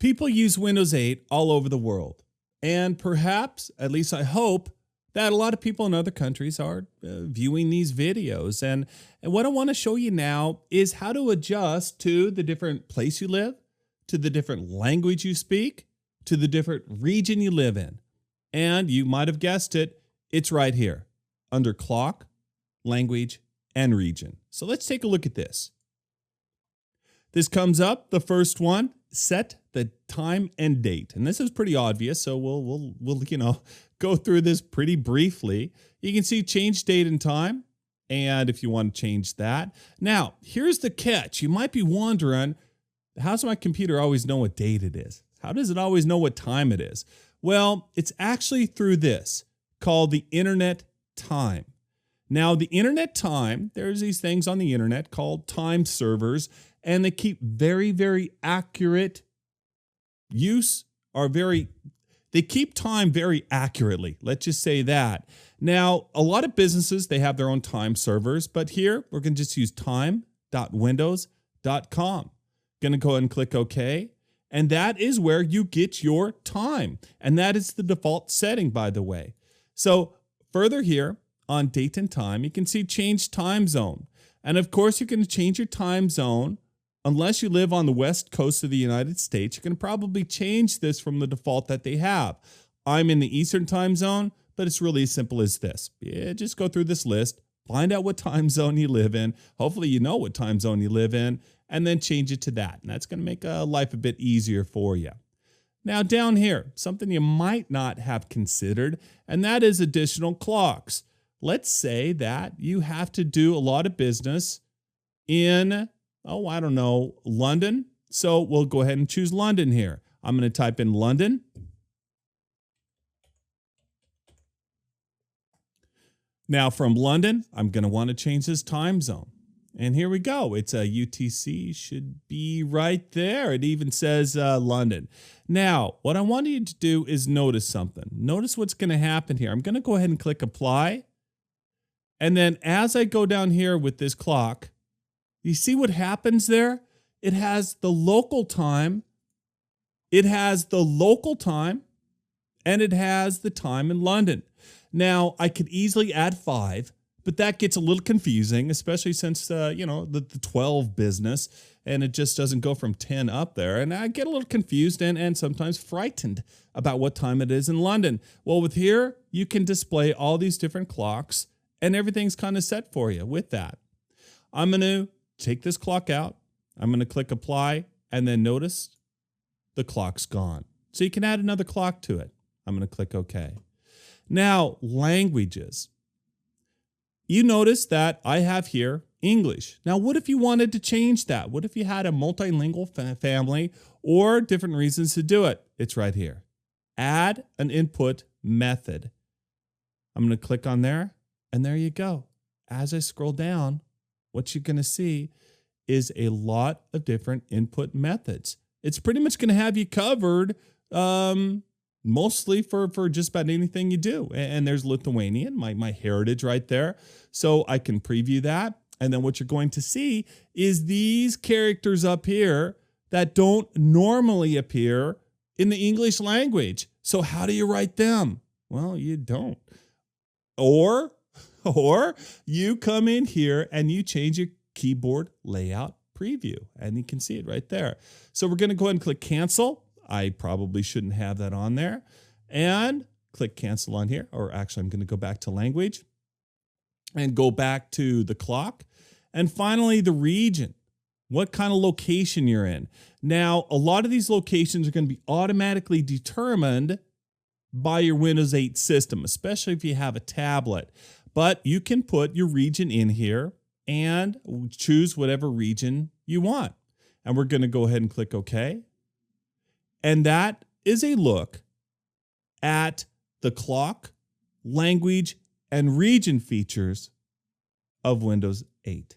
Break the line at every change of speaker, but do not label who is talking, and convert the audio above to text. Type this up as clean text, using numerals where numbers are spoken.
People use Windows 8 all over the world. And perhaps, at least I hope, that a lot of people in other countries are viewing these videos. And what I want to show you now is how to adjust to the different place you live, to the different language you speak, to the different region you live in. And you might have guessed it, it's right here under clock, language, and region. So let's take a look at this. This comes up, the first one, set the time and date. And this is pretty obvious, so we'll go through this pretty briefly. You can see change date and time, and if you want to change that. Now, here's the catch. You might be wondering, how does my computer always know what date it is? How does it always know what time it is? Well, it's actually through this called the internet time. Now, the internet time, there's these things on the internet called time servers, and they keep very, very accurate they keep time very accurately. Let's just say that. Now, a lot of businesses, they have their own time servers, but here we're going to just use time.windows.com. Going to go ahead and click OK. And that is where you get your time. And that is the default setting, by the way. So further here on date and time, you can see change time zone. And of course, you can change your time zone. Unless you live on the west coast of the United States, you can probably change this from the default that they have. I'm in the Eastern time zone, but it's really as simple as this. Just go through this list, find out what time zone you live in. Hopefully you know what time zone you live in, and then change it to that. And that's going to make life a bit easier for you. Now down here, something you might not have considered, and that is additional clocks. Let's say that you have to do a lot of business in London. So we'll go ahead and choose London here. I'm going to type in London. Now from London, I'm going to want to change this time zone. And here we go. It's a UTC, should be right there. It even says London. Now, what I want you to do is notice something. Notice what's going to happen here. I'm going to go ahead and click apply. And then as I go down here with this clock, you see what happens there? It has the local time. It has the local time, and it has the time in London. Now, I could easily add 5, but that gets a little confusing, especially since, the 12 business, and it just doesn't go from 10 up there. And I get a little confused and sometimes frightened about what time it is in London. Well, with here, you can display all these different clocks, and everything's kind of set for you with that. I'm going to take this clock out. I'm going to click apply, and then notice the clock's gone. So you can add another clock to it. I'm going to click OK. Now, languages. You notice that I have here English. Now, what if you wanted to change that? What if you had a multilingual family or different reasons to do it? It's right here. Add an input method. I'm going to click on there, and there you go. As I scroll down, what you're going to see is a lot of different input methods. It's pretty much going to have you covered mostly for just about anything you do. And there's Lithuanian, my heritage right there. So I can preview that. And then what you're going to see is these characters up here that don't normally appear in the English language. So how do you write them? Well, you don't. Or you come in here and you change your keyboard layout preview, and you can see it right there. So we're going to go ahead and click cancel. I probably shouldn't have that on there. And click cancel on here. Or actually, I'm going to go back to language and go back to the clock. And finally, the region. What kind of location you're in. Now, a lot of these locations are going to be automatically determined by your Windows 8 system, especially if you have a tablet. But you can put your region in here and choose whatever region you want. And we're going to go ahead and click OK. And that is a look at the clock, language, and region features of Windows 8.